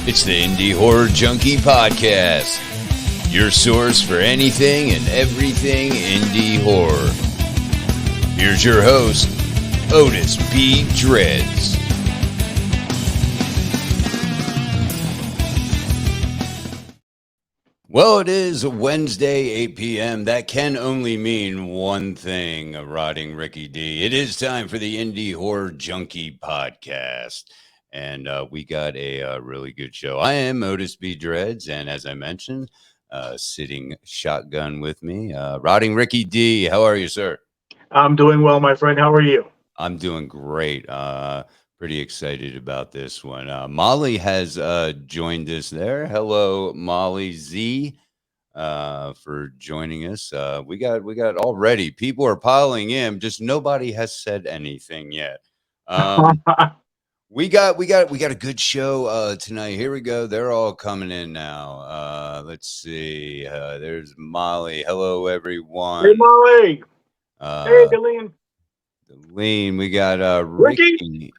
It's the Indie Horror Junkie Podcast, your source for anything and everything indie horror. Here's your host, Otis B. Dreads. Well, it is Wednesday, 8 p.m. That can only mean one thing, rotting Ricky D. It is time for the Indie Horror Junkie Podcast. And we got a really good show. I am Otis B. Dreads, and as I mentioned, sitting shotgun with me, rotting Ricky D. How are you, sir? I'm doing well, my friend. How are you? I'm doing great. Pretty excited about this one. Molly has joined us there. Hello, Molly Z, for joining us. We got already people are piling in. Just nobody has said anything yet. We got a good show tonight. Here we go. They're all coming in now. Let's see. There's Molly. Hello, everyone. Hey, Molly. Hey, Deline. Deline. We got Ricky.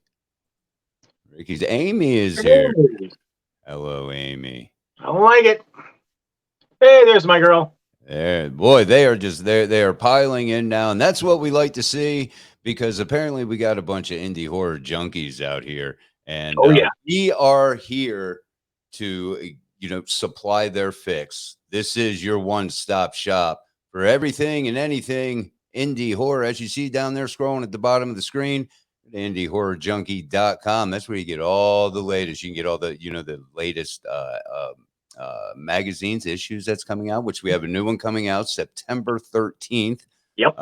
Ricky's Amy is here. Hey. Hello, Amy. I don't like it. Hey, there's my girl. There, boy, they are piling in now, and that's what we like to see. Because apparently we got a bunch of indie horror junkies out here, and we are here to, supply their fix. This is your one-stop shop for everything and anything indie horror. As you see down there scrolling at the bottom of the screen, indiehorrorjunkie.com. That's where you get all the latest. You can get all the, the latest magazines, issues that's coming out, which we have a new one coming out September 13th. Yep.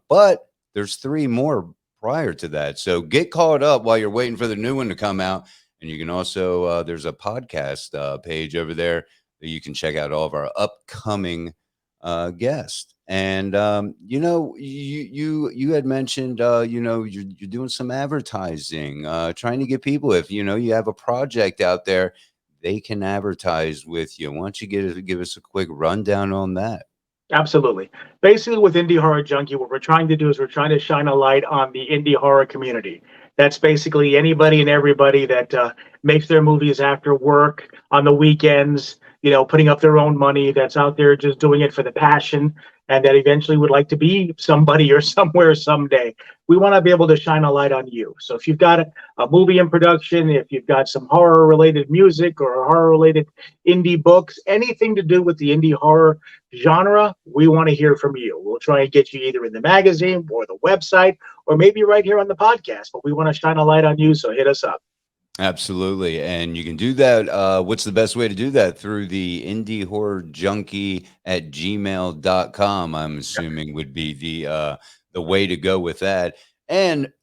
But there's 3 more prior to that. So get caught up while you're waiting for the new one to come out. And you can also, there's a podcast page over there that you can check out all of our upcoming guests. And, you had mentioned, you're doing some advertising, trying to get people, if, you have a project out there, they can advertise with you. Why don't you give us a quick rundown on that? Absolutely. Basically, with Indie Horror Junkie, what we're trying to do is we're trying to shine a light on the indie horror community. That's basically anybody and everybody that makes their movies after work, on the weekends, putting up their own money, that's out there just doing it for the passion, and that eventually would like to be somebody or somewhere someday. We want to be able to shine a light on you. So if you've got a movie in production, if you've got some horror-related music or horror-related indie books, anything to do with the indie horror genre, we want to hear from you. We'll try and get you either in the magazine or the website, or maybe right here on the podcast. But we want to shine a light on you, so hit us up. Absolutely. And you can do that. What's the best way to do that? Through the indiehorrorjunkie@gmail.com, I'm assuming would be the way to go with that. And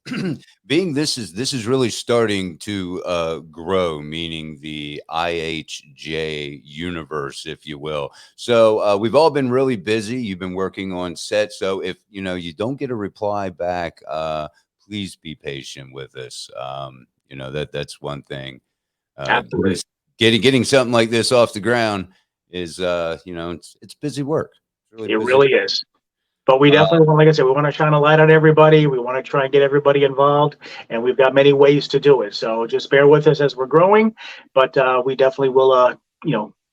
being this is really starting to grow, meaning the IHJ universe, if you will. So we've all been really busy. You've been working on set. So if you don't get a reply back, please be patient with us. That's one thing. Absolutely. Getting something like this off the ground is it's busy work. It really is. But we definitely want, like I said, we want to shine a light on everybody. We want to try and get everybody involved, and we've got many ways to do it. So just bear with us as we're growing, but we definitely will,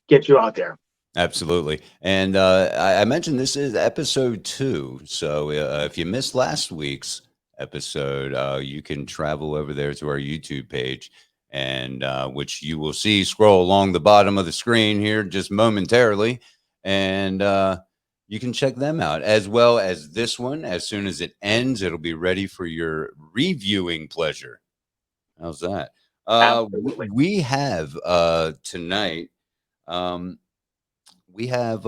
get you out there. Absolutely. And I mentioned this is episode 2. So if you missed last week's episode, you can travel over there to our YouTube page, and which you will see scroll along the bottom of the screen here just momentarily. And you can check them out, as well as this one. As soon as it ends, it'll be ready for your reviewing pleasure. How's that? We have tonight, we have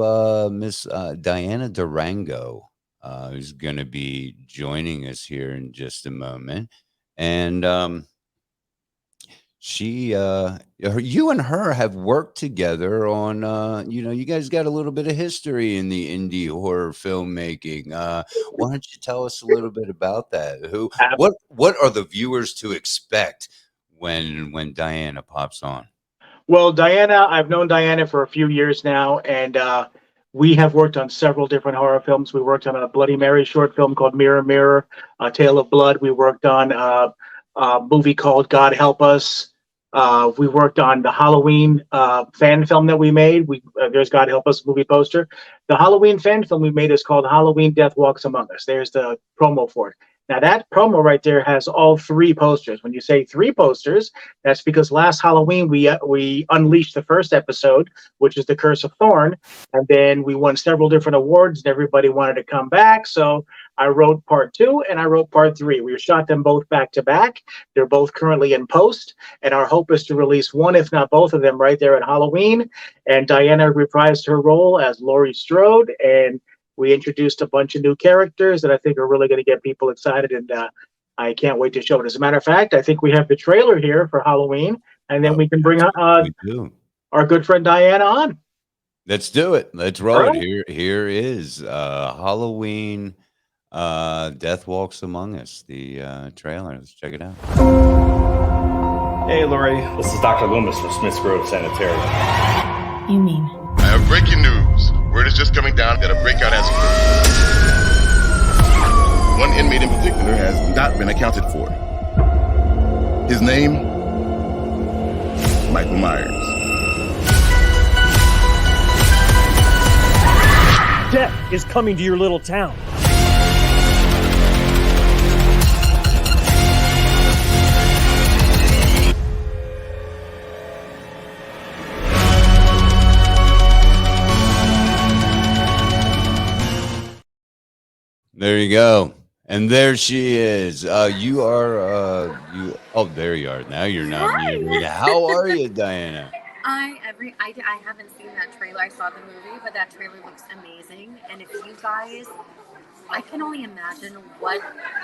Miss Diana Durango, who's going to be joining us here in just a moment. And you and her have worked together on, you guys got a little bit of history in the indie horror filmmaking. Why don't you tell us a little bit about that? What are the viewers to expect when Diana pops on? Well, Diana, I've known Diana for a few years now, and we have worked on several different horror films. We worked on a Bloody Mary short film called Mirror, Mirror, A Tale of Blood. We worked on a movie called God Help Us. We worked on the Halloween fan film that we made. There's God Help Us movie poster. The Halloween fan film we made is called Halloween Death Walks Among Us. There's the promo for it. Now that promo right there has all three posters. When you say three posters, that's because last Halloween we unleashed the first episode, which is the Curse of Thorn, and then we won several different awards, and everybody wanted to come back. So I wrote part two and I wrote part three. We shot them both back to back. They're both currently in post, and our hope is to release one, if not both of them, right there at Halloween. And Diana reprised her role as Laurie Strode, and we introduced a bunch of new characters that I think are really going to get people excited, and I can't wait to show it. As a matter of fact, I think we have the trailer here for Halloween, and then we can bring We do. our good friend Diana on. Let's do it. Let's roll All it. right. Here is Halloween Death Walks Among Us, the trailer. Let's check it out. Hey, Laurie. This is Dr. Loomis from Smiths Grove Sanitarium. You mean? I have breaking news. Word is just coming down that a breakout has occurred. One inmate in particular has not been accounted for. His name, Michael Myers. Death is coming to your little town. There you go. And there she is. You are oh, there you are. Now you're not muted. How are you, Diana? I haven't seen that trailer. I saw the movie, but that trailer looks amazing. And if you guys, I can only imagine what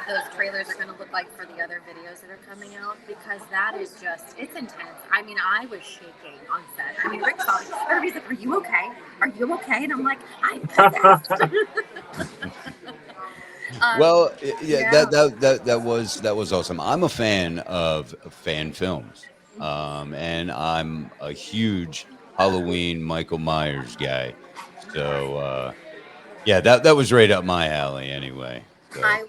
those trailers are going to look like for the other videos that are coming out, because that is just, it's intense. I mean, I was shaking on set. I mean, Rick saw me. Everybody's like, "Are you okay? Are you okay?" And I'm like, "I'm possessed." Well, yeah, that was awesome. I'm a fan of fan films, and I'm a huge Halloween Michael Myers guy. So yeah, that was right up my alley anyway. So. I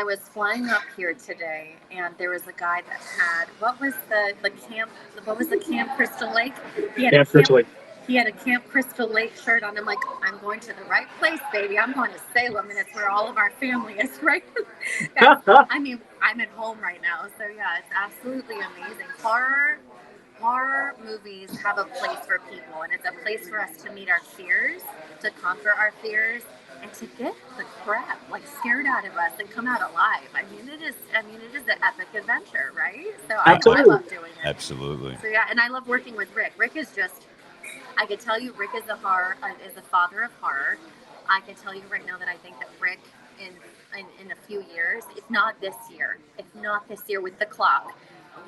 was flying up here today, and there was a guy that had what was the Camp Crystal Lake? He had Camp Crystal Lake. He had a Camp Crystal Lake shirt on. I'm like, I'm going to the right place, baby. I'm going to Salem, and it's where all of our family is, right? I mean, I'm at home right now, so yeah, it's absolutely amazing. Horror movies have a place for people, and it's a place for us to meet our fears, to conquer our fears, and to get the crap scared out of us and come out alive. I mean, it is an epic adventure, right? So I love doing it. Absolutely. So yeah, and I love working with Rick. Rick is just, I could tell you, Rick is the father of horror. I can tell you right now that I think that Rick, in a few years, if not this year with the clock,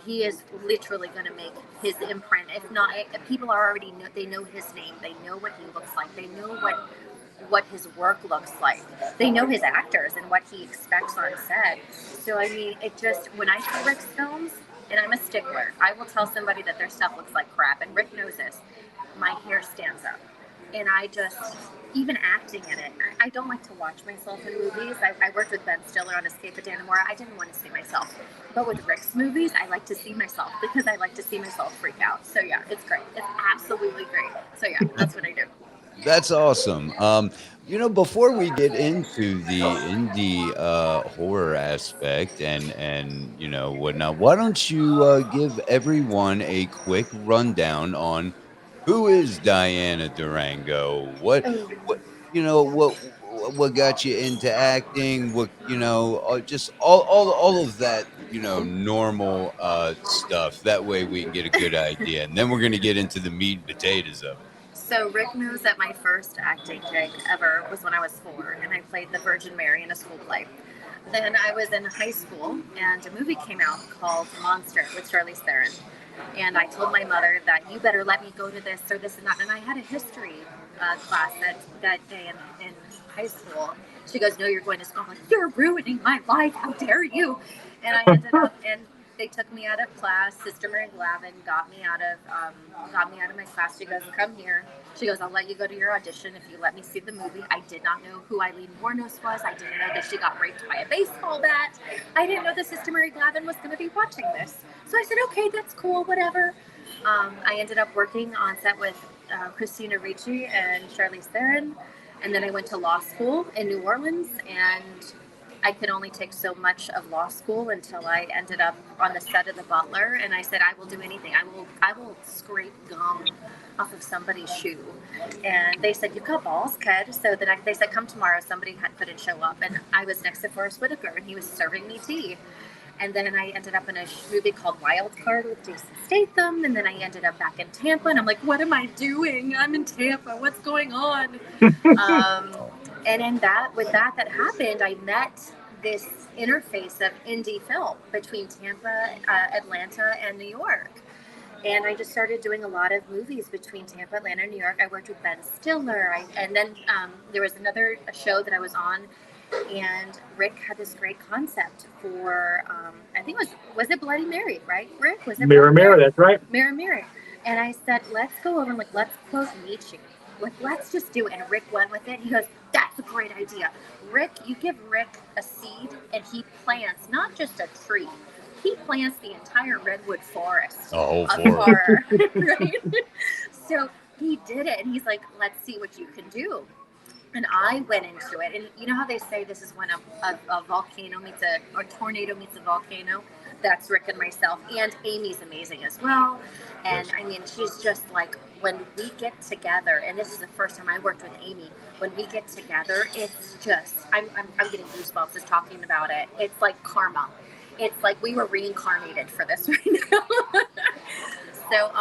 he is literally going to make his imprint. If not, people are already they know his name. They know what he looks like. They know what his work looks like. They know his actors and what he expects on set. So I mean, it just, when I see Rick's films, and I'm a stickler, I will tell somebody that their stuff looks like crap, and Rick knows this. My hair stands up. And I just, even acting in it, I don't like to watch myself in movies. I worked with Ben Stiller on Escape at Dannemora. I didn't want to see myself. But with Rick's movies, I like to see myself, because I like to see myself freak out. So yeah, it's great. It's absolutely great. So yeah, that's what I do. That's awesome. Before we get into the indie horror aspect and whatnot, why don't you give everyone a quick rundown on who is Diana Durango? What got you into acting? Just all of that, normal stuff. That way we can get a good idea, and then we're gonna get into the meat and potatoes of it. So Rick knows that my first acting gig ever was when I was 4, and I played the Virgin Mary in a school play. Then I was in high school, and a movie came out called Monster with Charlize Theron. And I told my mother that, you better let me go to this or this and that. And I had a history class that day in high school. She goes, "No, you're going to school." I'm like, "You're ruining my life. How dare you?" And I ended up, and they took me out of class. Sister Mary Glavin got me out of my class. She goes, "Come here." She goes, "I'll let you go to your audition if you let me see the movie." I did not know who Eileen Wuornos was. I didn't know that she got raped by a baseball bat. I didn't know that Sister Mary Glavin was going to be watching this. So I said, "Okay, that's cool, whatever." I ended up working on set with Christina Ricci and Charlize Theron, and then I went to law school in New Orleans, and I could only take so much of law school until I ended up on the set of The Butler, and I said, I will do anything. I will scrape gum off of somebody's shoe. And they said, "You've got balls, kid." So they said, "Come tomorrow." Somebody couldn't show up, and I was next to Forrest Whitaker, and he was serving me tea. And then I ended up in a movie called Wild Card with Jason Statham. And then I ended up back in Tampa. And I'm like, what am I doing? I'm in Tampa. What's going on? And in with that happened, I met this interface of indie film between Tampa, Atlanta, and New York. And I just started doing a lot of movies between Tampa, Atlanta, and New York. I worked with Ben Stiller. And then there was another show that I was on, and Rick had this great concept for, I think was it Bloody Mary, right, Rick? Was it Mirror, Mirror, that's right. Mirror, Mirror. And I said, let's go over and let's quote Nietzsche. Let's just do it. And Rick went with it. He goes, "That's a great idea. Rick, you give Rick a seed and he plants not just a tree. He plants the entire redwood forest. A whole of forest. horror." Right? So he did it, and he's like, "Let's see what you can do." And I went into it, and you know how they say this is when a volcano meets or tornado meets a volcano? That's Rick and myself, and Amy's amazing as well. And I mean, she's just like, when we get together, and this is the first time I worked with Amy. When we get together, it's just I'm getting goosebumps just talking about it. It's like karma. It's like we were reincarnated for this right now. So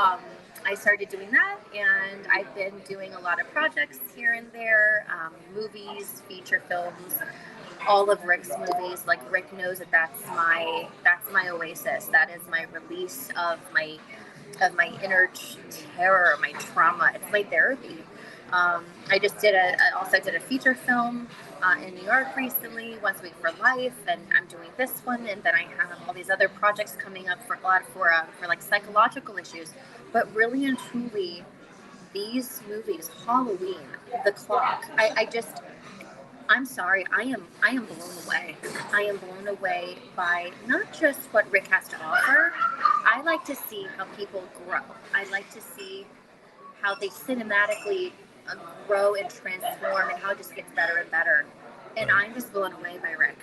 I started doing that, and I've been doing a lot of projects here and there, movies, feature films, all of Rick's movies. Like, Rick knows that's my oasis. That is my release of my inner terror, my trauma. It's my therapy. I also did a feature film in New York recently, Once a Week for Life, and I'm doing this one, and then I have all these other projects coming up for like psychological issues. But really and truly, these movies, Halloween, The Clock, I'm sorry, I am blown away. I am blown away by not just what Rick has to offer. I like to see how people grow. I like to see how they cinematically grow and transform, and how it just gets better and better. And I'm just blown away by Rick.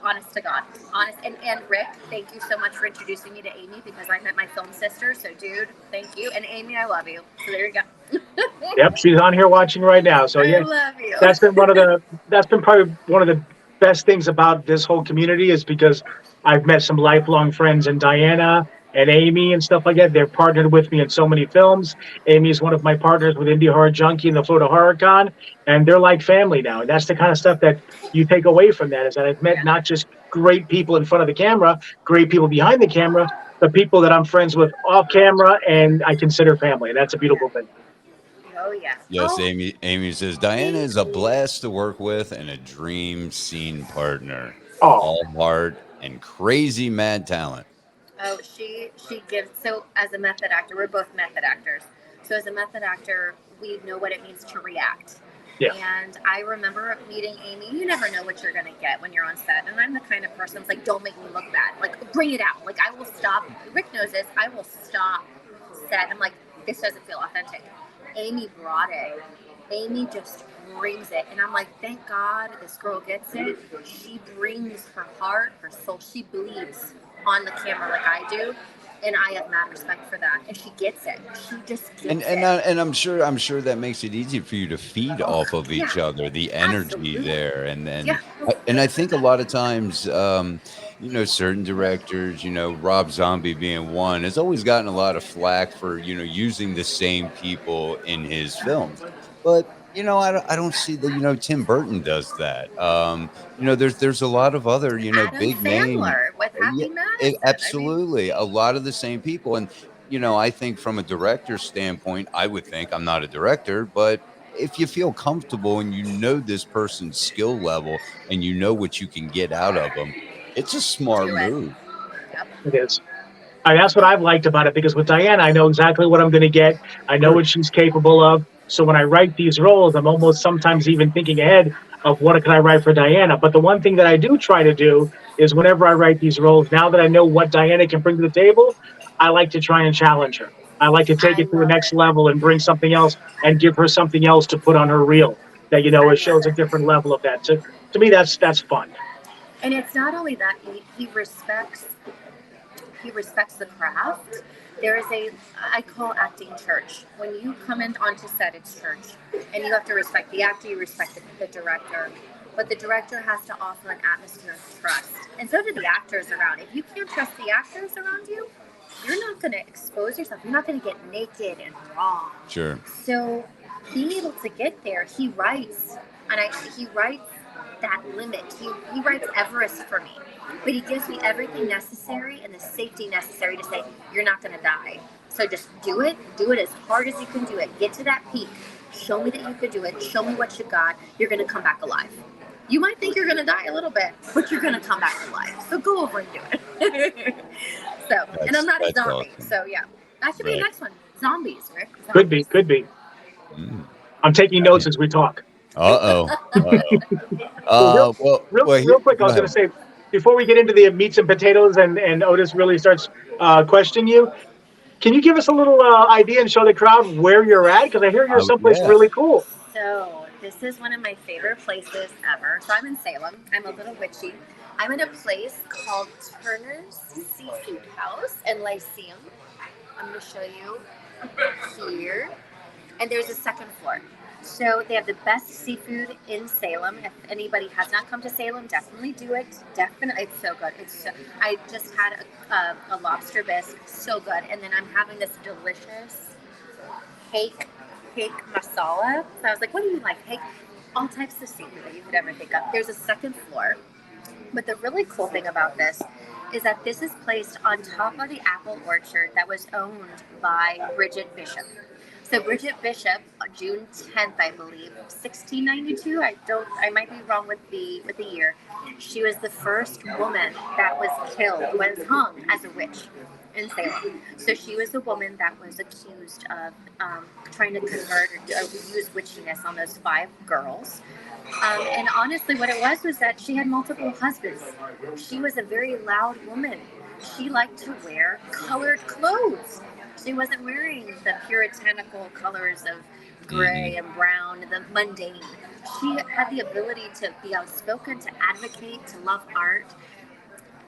Honest to God. And Rick, thank you so much for introducing me to Amy, because I met my film sister. So, dude, thank you. And Amy, I love you. So there you go. Yep, she's on here watching right now. So yeah, I love you. that's been probably one of the best things about this whole community, is because I've met some lifelong friends in Diana and Amy and stuff like that. They're partnered with me in so many films. Amy is one of my partners with Indie Horror Junkie and the Florida Horror Con, and they're like family now. And that's the kind of stuff that you take away from that, is that I've met not just great people in front of the camera, great people behind the camera, but people that I'm friends with off camera and I consider family. And that's a beautiful thing. Oh, yeah. Yes, Oh, Amy says, Diana is a blast to work with and a dream scene partner. Oh, All heart and crazy mad talent. Oh, she gives. So as a method actor, we're both method actors. So as a method actor, we know what it means to react. Yeah. And I remember meeting Amy. You never know what you're going to get when you're on set. And I'm the kind of person that's like, don't make me look bad. Like, bring it out. Like, I will stop. Rick knows this. I will stop set. I'm like, this doesn't feel authentic. Amy brought it. Amy just brings it. And I'm like, thank God this girl gets it. She brings her heart, her soul. She bleeds on the camera like I do. And I have mad respect for that. And she gets it. She just gets it. And I'm sure that makes it easy for you to feed off of each other, the energy Absolutely. there. And then, Yeah. and I think a lot of times, certain directors, Rob Zombie being one, has always gotten a lot of flack for, using the same people in his films. But, I don't see that, Tim Burton does that. There's a lot of other, Adam big name. Sandler with Happy Madison. Absolutely. A lot of the same people. And, I think from a director's standpoint, I would think, I'm not a director, but if you feel comfortable and this person's skill level and what you can get out of them, it's a smart Do it. move. Yep. It is. That's what I've liked about it, because with Diana, I know exactly what I'm going to get. I know what she's capable of. So when I write these roles, I'm almost sometimes even thinking ahead of what can I write for Diana. But the one thing that I do try to do is whenever I write these roles, now that I know what Diana can bring to the table, I like to try and challenge her. I like to take I it to the love next it. level and bring something else and give her something else to put on her reel that, I it love shows a it. different level of that. So to me, that's fun. And it's not only that he respects the craft. There is I call acting church. When you come in onto set, it's church, and you have to respect the actor, you respect the director, but the director has to offer an atmosphere of trust, and so do the actors around. If you can't trust the actors around you, you're not going to expose yourself. You're not going to get naked and raw. Sure. So being able to get there, he writes, he writes that limit. He writes Everest for me, but he gives me everything necessary and the safety necessary to say you're not going to die. So just do it as hard as you can do it. Get to that peak. Show me that you can do it. Show me what you got. You're going to come back alive. You might think you're going to die a little bit, but you're going to come back alive. So go over and do it. And I'm not a zombie. Awesome. So yeah, that should be the Right. next one. Zombies, Rick. Could be. Mm. I'm taking notes as we talk. Uh-oh. Well, Well, real quick, I go was going ahead. to say, before we get into the meats and potatoes and Otis really starts questioning you, can you give us a little idea and show the crowd where you're at? Because I hear you're someplace Yeah. really cool. So this is one of my favorite places ever. So I'm in Salem. I'm a little witchy. I'm in a place called Turner's Seafood House in Lyceum. I'm going to show you here. And there's a second floor. So they have the best seafood in Salem. If anybody has not come to Salem, definitely do it. Definitely, it's so good. I just had a lobster bisque, so good. And then I'm having this delicious hake masala. So I was like, what do you like? Hake, all types of seafood that you could ever think of. There's a second floor. But the really cool thing about this is that this is placed on top of the apple orchard that was owned by Bridget Bishop. So Bridget Bishop, June 10th, I believe, 1692. I might be wrong with the year. She was the first woman that was hung as a witch in Salem. So she was the woman that was accused of trying to convert or use witchiness on those 5 girls. And honestly, what it was that she had multiple husbands. She was a very loud woman. She liked to wear colored clothes. She wasn't wearing the puritanical colors of gray and brown, the mundane. She had the ability to be outspoken, to advocate, to love art,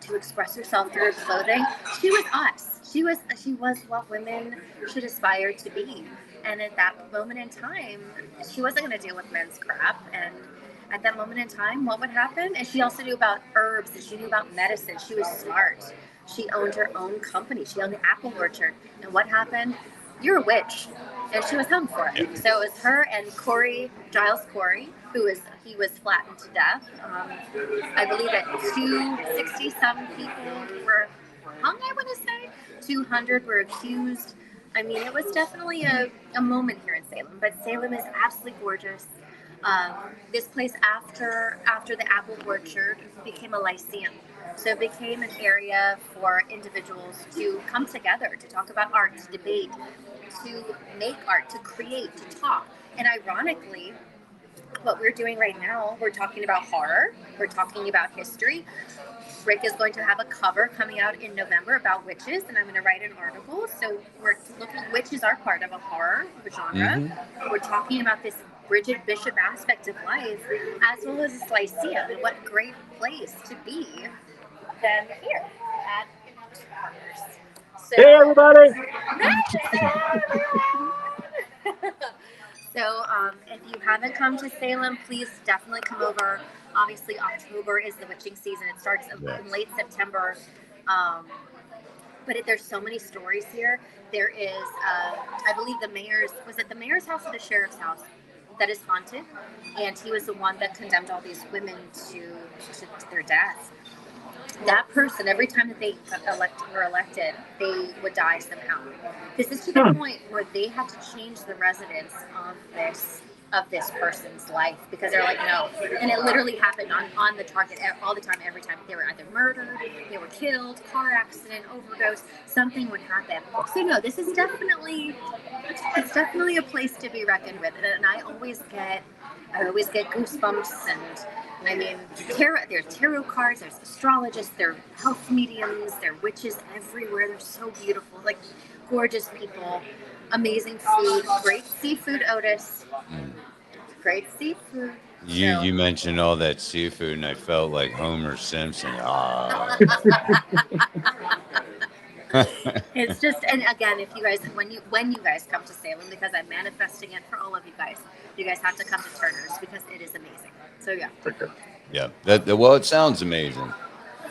to express herself through her clothing. She was us. She was what women should aspire to be. And at that moment in time, she wasn't going to deal with men's crap. And at that moment in time, what would happen? And she also knew about herbs, and she knew about medicine. She was smart. She owned her own company. She owned the apple orchard. And what happened? You're a witch. And she was hung for it. So it was her and Giles Corey, he was flattened to death. I believe that 260-some people were hung, I want to say. 200 were accused. I mean, it was definitely a moment here in Salem. But Salem is absolutely gorgeous. This place, after the apple orchard, became a lyceum. So it became an area for individuals to come together, to talk about art, to debate, to make art, to create, to talk. And ironically, what we're doing right now, we're talking about horror, we're talking about history. Rick is going to have a cover coming out in November about witches, and I'm going to write an article. So we're looking, witches are part of a horror genre. Mm-hmm. We're talking about this Bridget Bishop aspect of life, as well as this lyceum, and what great place to be than here at Turner's. So, hey, everybody! So if you haven't come to Salem, please definitely come over. Obviously, October is the witching season. It starts in late September. But there's so many stories here. There is, I believe the mayor's house or the sheriff's house that is haunted. And he was the one that condemned all these women to their deaths. That person, every time that they were elected, they would die somehow. This is to the point where they had to change the residence of of this person's life, because they're like, no. And it literally happened on the target all the time, every time. They were either murdered, they were killed, car accident, overdose, something would happen. So no, this is definitely a place to be reckoned with. And I always get goosebumps. And I mean, there's tarot cards, there's astrologists, there are health mediums, there are witches everywhere. They're so beautiful, like gorgeous people, amazing food, great seafood, Otis. Great seafood. You mentioned all that seafood, and I felt like Homer Simpson. It's just, and again, if you guys, when you guys come to Salem, because I'm manifesting it for all of you guys have to come to Turner's, because it is amazing. So yeah. Yeah. Well, it sounds amazing.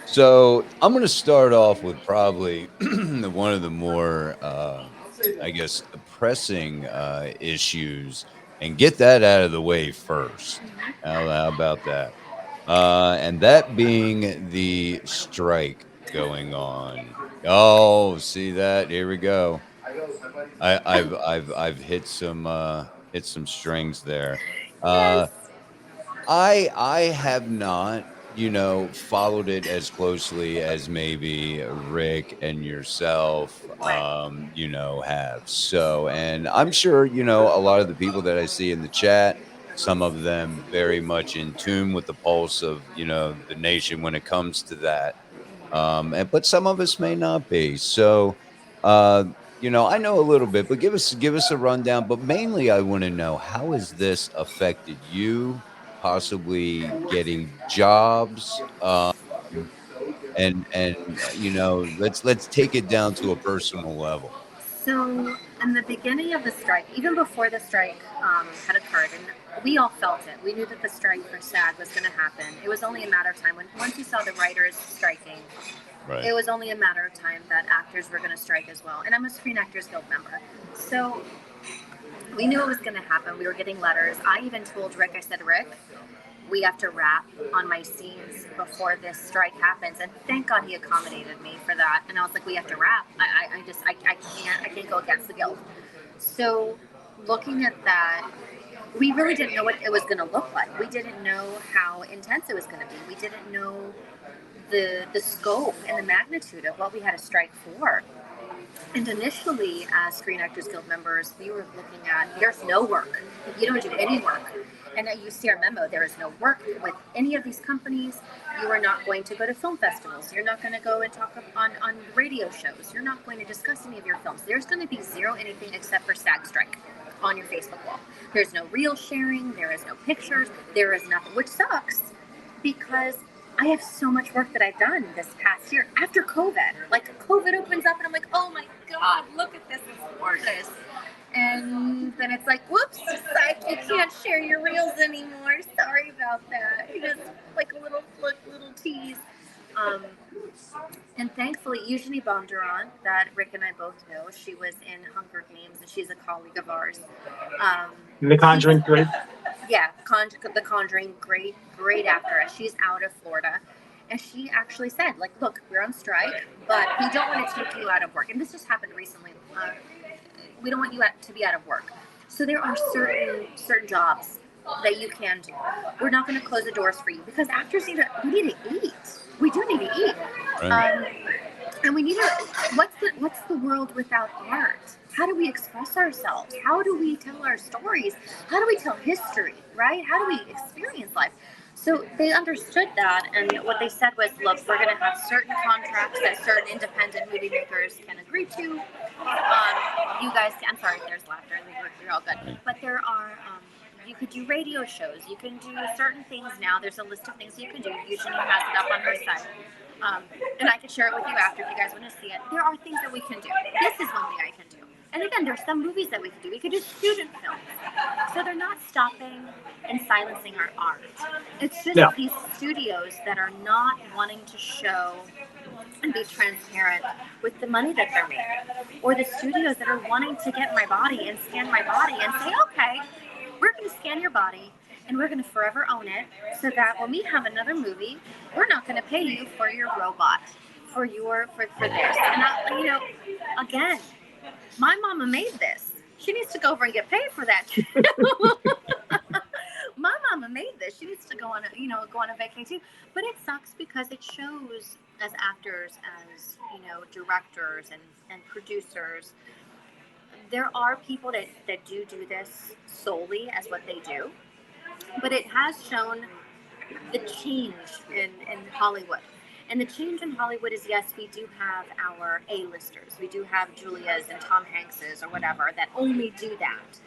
So I'm going to start off with probably one of the more, I guess, pressing issues, and get that out of the way first. How about that? And that being the strike going on. Oh, see that? Here we go. I've hit some strings there. Yes. I have not, followed it as closely as maybe Rick and yourself, have. So, and I'm sure, a lot of the people that I see in the chat, some of them very much in tune with the pulse of, the nation when it comes to that. But some of us may not be. So, uh, I know a little bit, but give us a rundown. But mainly, I want to know, how has this affected you? Possibly getting jobs, and let's take it down to a personal level. So in the beginning of the strike, even before the strike had occurred, and we all felt it. We knew that the strike for SAG was going to happen. It was only a matter of time. Once you saw the writers striking, Right. it was only a matter of time that actors were going to strike as well. And I'm a Screen Actors Guild member, so we knew it was going to happen. We were getting letters. I even told Rick, I said, Rick, we have to wrap on my scenes before this strike happens. And thank God he accommodated me for that. And I was like, we have to wrap. I can't go against the guild. So looking at that, we really didn't know what it was going to look like. We didn't know how intense it was going to be. We didn't know the scope and the magnitude of what we had to strike for. And initially, as Screen Actors Guild members, we were looking at, there's no work. You don't do any work. And you see our memo, there is no work with any of these companies. You are not going to go to film festivals. You're not going to go and talk on radio shows. You're not going to discuss any of your films. There's going to be zero anything except for SAG strike on your Facebook wall. There's no reel sharing. There is no pictures. There is nothing, which sucks, because I have so much work that I've done this past year after COVID. Like, COVID opens up and I'm like, oh my God, look at this, it's gorgeous. And then it's like, whoops, psych, you can't share your reels anymore. Sorry about that. Just like a little tease. And thankfully, Eugenie Bondurant, that Rick and I both know, she was in Hunger Games, and she's a colleague of ours. The Conjuring, great. Yeah, The Conjuring, great actress. She's out of Florida. And she actually said, like, look, we're on strike, but we don't want to take you out of work. And this just happened recently. We don't want you to be out of work. So there are certain jobs that you can do. We're not going to close the doors for you, because actors need to eat. We do need to eat. Right. And we need to, what's the world without art? How do we express ourselves? How do we tell our stories? How do we tell history, right? How do we experience life? So they understood that, and what they said was, look, we're going to have certain contracts that certain independent movie makers can agree to. You guys, I'm sorry, there's laughter, you're all good. But there are, you could do radio shows, you can do certain things now. There's a list of things you can do. Eugenie has it up on her site. And I can share it with you after if you guys want to see it. There are things that we can do. This is one thing I can do. And again, there's some movies that we can do. We could do student films. So they're not stopping and silencing our art. It's just these studios that are not wanting to show and be transparent with the money that they're making. Or the studios that are wanting to get my body and scan my body and say, okay, we're going to scan your body and we're going to forever own it, so that when we have another movie, we're not going to pay you for your robot, for this. And again, my mama made this. She needs to go over and get paid for that. Mama made this. She needs to go on a vacation too. But it sucks because it shows as actors, as directors and producers, there are people that do this solely as what they do. But it has shown the change in Hollywood. And the change in Hollywood is, yes, we do have our A-listers. We do have Julia's and Tom Hanks's or whatever that only do that.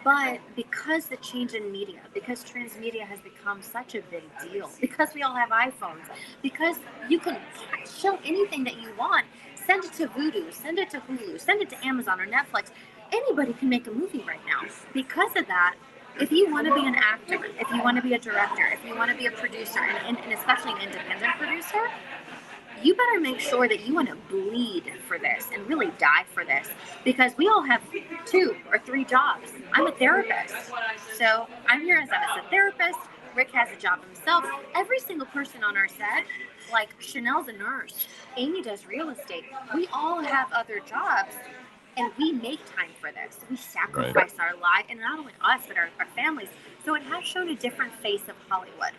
But because the change in media, because transmedia has become such a big deal, because we all have iPhones, because you can show anything that you want, send it to Vudu, send it to Hulu, send it to Amazon or Netflix. Anybody can make a movie right now. Because of that, if you want to be an actor, if you want to be a director, if you want to be a producer, and especially an independent producer, you better make sure that you want to bleed for this and really die for this, because we all have 2 or 3 jobs. I'm a therapist, so I'm here as a therapist. Rick has a job himself. Every single person on our set, like Chanel's a nurse, Amy does real estate. We all have other jobs, and we make time for this. We sacrifice our life, and not only us, but our families. So it has shown a different face of Hollywood.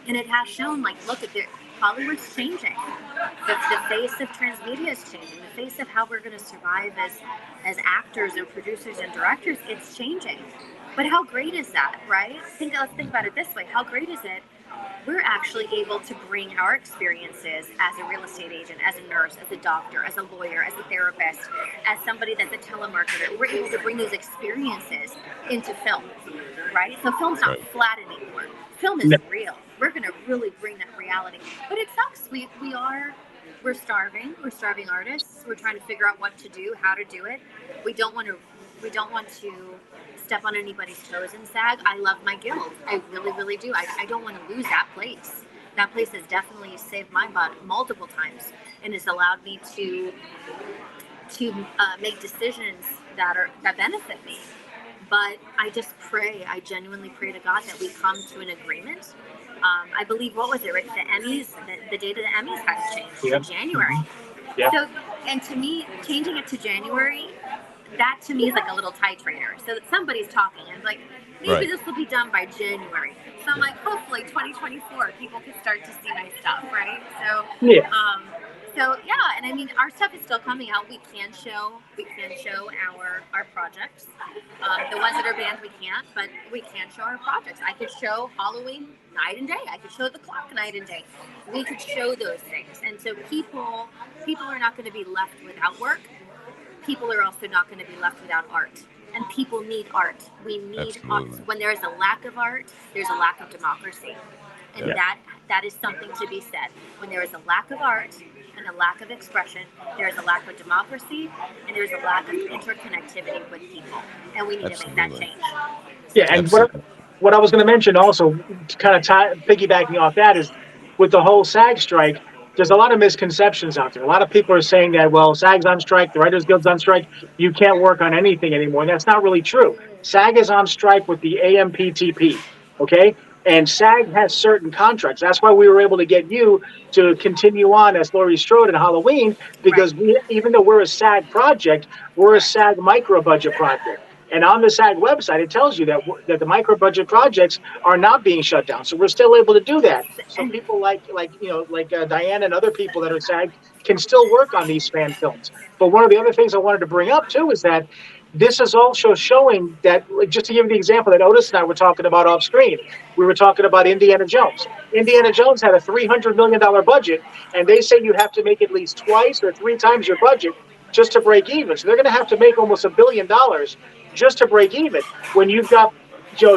And it has shown, like, look at Hollywood's changing. The face of transmedia is changing. The face of how we're going to survive as actors and producers and directors, it's changing. But how great is that, right? Let's think about it this way. How great is it? We're actually able to bring our experiences as a real estate agent, as a nurse, as a doctor, as a lawyer, as a therapist, as somebody that's a telemarketer. We're able to bring those experiences into film, right? So film's not flat anymore. Film is real. We're going to really bring that reality. But it sucks. We're starving. We're starving artists. We're trying to figure out what to do, how to do it. We don't want to step on anybody's toes in SAG. I love my guild. I really, really do. I don't want to lose that place. That place has definitely saved my butt multiple times and has allowed me to make decisions that benefit me. But I genuinely pray to God that we come to an agreement. I believe, what was it, Rick? The Emmys, the date of the Emmys has changed to January. Yeah. So, and to me, changing it to January, that to me is like a little titrator. So that somebody's talking and like, maybe this will be done by January. So I'm like, hopefully 2024 people can start to see my stuff, right? So and I mean, our stuff is still coming out. We can show our projects. The ones that are banned we can't, but we can show our projects. I could show Halloween night and day. I could show The Clock night and day. We could show those things, and so people are not going to be left without work. People are also not going to be left without art. And people need art. We need art. When there is a lack of art, there's a lack of democracy. And that is something to be said. When there is a lack of art and a lack of expression, there is a lack of democracy, and there's a lack of interconnectivity with people. And we need to make that change. Yeah, and what I was going to mention also, to kind of piggybacking off that, is with the whole SAG strike, there's a lot of misconceptions out there. A lot of people are saying that, well, SAG's on strike, the Writers Guild's on strike, you can't work on anything anymore. And that's not really true. SAG is on strike with the AMPTP, okay? And SAG has certain contracts. That's why we were able to get you to continue on as Laurie Strode in Halloween, because even though we're a SAG project, we're a SAG micro-budget project. And on the SAG website, it tells you that the micro-budget projects are not being shut down. So we're still able to do that. So people like Diana and other people that are SAG can still work on these fan films. But one of the other things I wanted to bring up, too, is that this is also showing that, just to give you the example that Otis and I were talking about off screen, we were talking about Indiana Jones. Indiana Jones had a $300 million budget, and they say you have to make at least twice or 3 times your budget just to break even. So they're going to have to make almost $1 billion just to break even. When you've got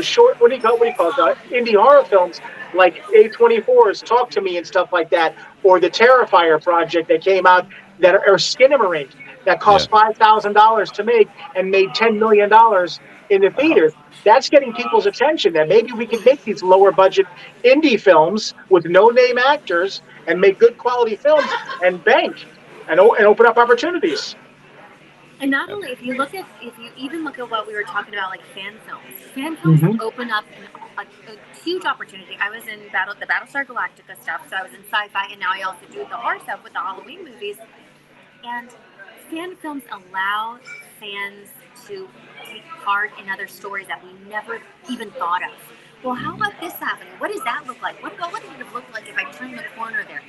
short, what do you call indie horror films like A24's Talk to Me and stuff like that, or the Terrifier project that came out that are Skinamarink that cost $5,000 to make and made $10 million in the theaters. That's getting people's attention, that maybe we can make these lower budget indie films with no name actors and make good quality films and bank and open up opportunities. And not only, if you even look at what we were talking about, like fan films open up a huge opportunity. I was in the Battlestar Galactica stuff, so I was in sci-fi, and now I also do the horror stuff with the Halloween movies. And fan films allow fans to take part in other stories that we never even thought of. Well, how Mhm. about this happening? What does that look like? What would it look like if I turn the corner there?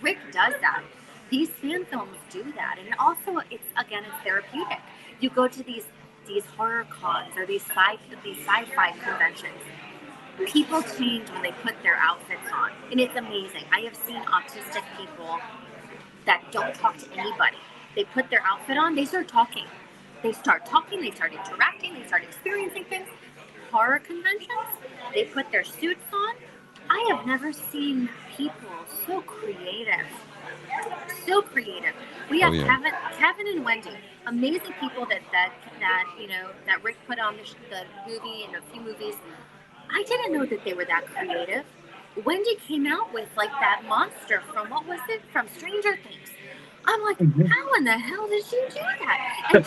Rick does that. These fan films do that, and also it's therapeutic. You go to these horror cons or these sci-fi conventions. People change when they put their outfits on, and it's amazing. I have seen autistic people that don't talk to anybody. They put their outfit on, they start talking. They start talking, they start interacting, they start experiencing things. Horror conventions, they put their suits on. I have never seen people so creative. So creative. We Oh have yeah. Kevin and Wendy, amazing people that Rick put on the movie and a few movies. I didn't know that they were that creative. Wendy came out with like that monster from what was it? From Stranger Things. I'm like, Mhm. how in the hell did she do that? And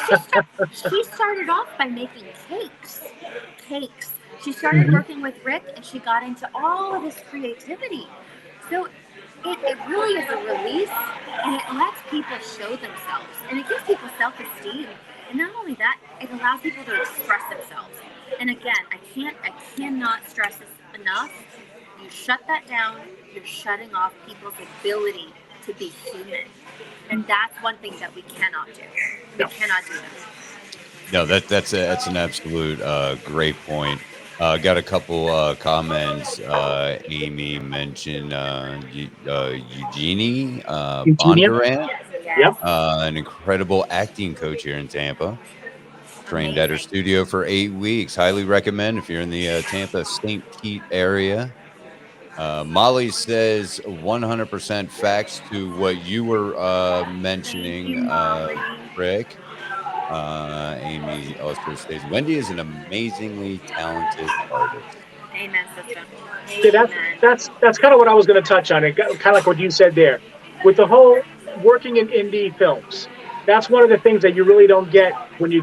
she started off by making cakes. Cakes. She started Mhm. working with Rick and she got into all of this creativity. So it really is a release and it lets people show themselves and it gives people self-esteem. And not only that, it allows people to express themselves. And again, I cannot stress this enough. You shut that down, you're shutting off people's ability to be human. And that's one thing that we cannot do. We No. cannot do that. No, that's an absolute great point. Got a couple comments. Amy mentioned Eugenie Eugenia? Bondurant, Yep. Yes. an incredible acting coach here in Tampa. Trained at her Amazing. studio for 8 weeks. Highly recommend if you're in the Tampa St. Pete area. Molly says 100% facts to what you were Thank mentioning, you, Molly. Rick. Amy also says Wendy is an amazingly talented artist. Amen, sister. Yeah, Amen. that's kind of what I was going to touch on. It kind of like what you said there, with the whole working in indie films. That's one of the things that you really don't get when you